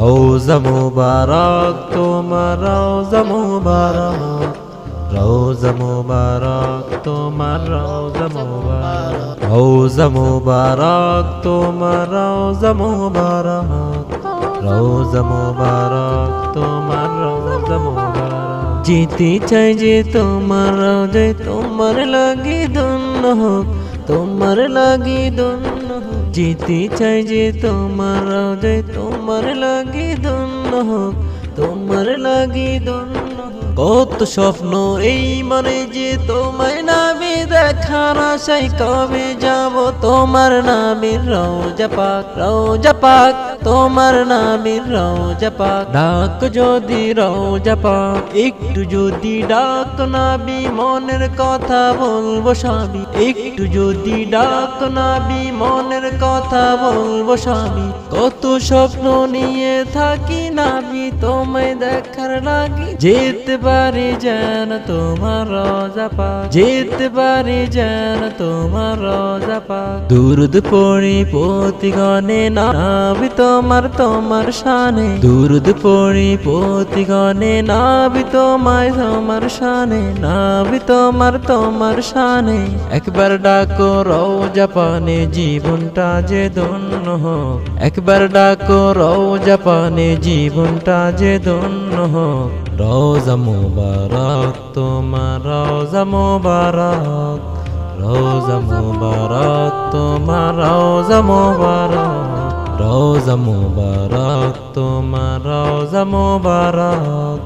রওজা মুবারক তোমার রওজা মুবারক, রওজা মুবারক তোমার রওজা মুবারক, রওজা মুবারক তোমার রওজা মুবারক, রওজা মুবারক তোমার রওজা মুবারক। যেতে চাই যে তোমার রওজায়, তোমার লাগি ধন্য হোক, তোমার লাগি ধন্য হোক। যেতে চাই যে তোমার রওজায়, তোমার লাগি ধন্য হোক, তোমার লাগি ধন্য হোক। কত স্বপ্ন এই মনে যে তোমায় নামে দেখার আশায়, কবে যাব তোমার নামের রওজা পাক, রওজা পাক তোমার নামের রওজা পাক। ডাক যদি রওজা পাক, একটু যদি ডাক নাবি, মনের কথা বলবো স্বামী। একটু যদি ডাক নাবি, মনের কথা বলবো স্বামী। কত স্বপ্ন নিয়ে থাকি নাবি, তোমায় দেখার লাগি। যেতে পারি যেন তোমার রওজা পাক, যেতে পারি যেন তোমার রওজা পাক। দুরুদ পড়ি পতিগণে নাবি তোমার, তোমার শানে। দুরুদ পড়ি পতিগণে নাবি তোমায়, তোমার শানে। নাবি তোমার, তোমার শানে। একবার ডাকো রওজা পানে, জীবনটা যে ধন্য হোক। একবার ডাকো রওজা পানে, জীবনটা যে ধন্য হোক। রওজা মুবারক তোমার রওজা মুবারক, রওজা মুবারক তোমার রওজা মুবারক, রওজা মুবারক তোমার রওজা মুবারক,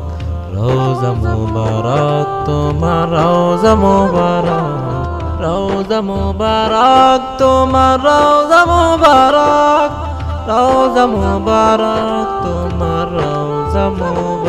রওজা মুবারক তোমার রওজা মুবারক, রওজা মুবারক তোমার রওজা মুবারক, রওজা মুবারক তোমার রওজা মুবারক।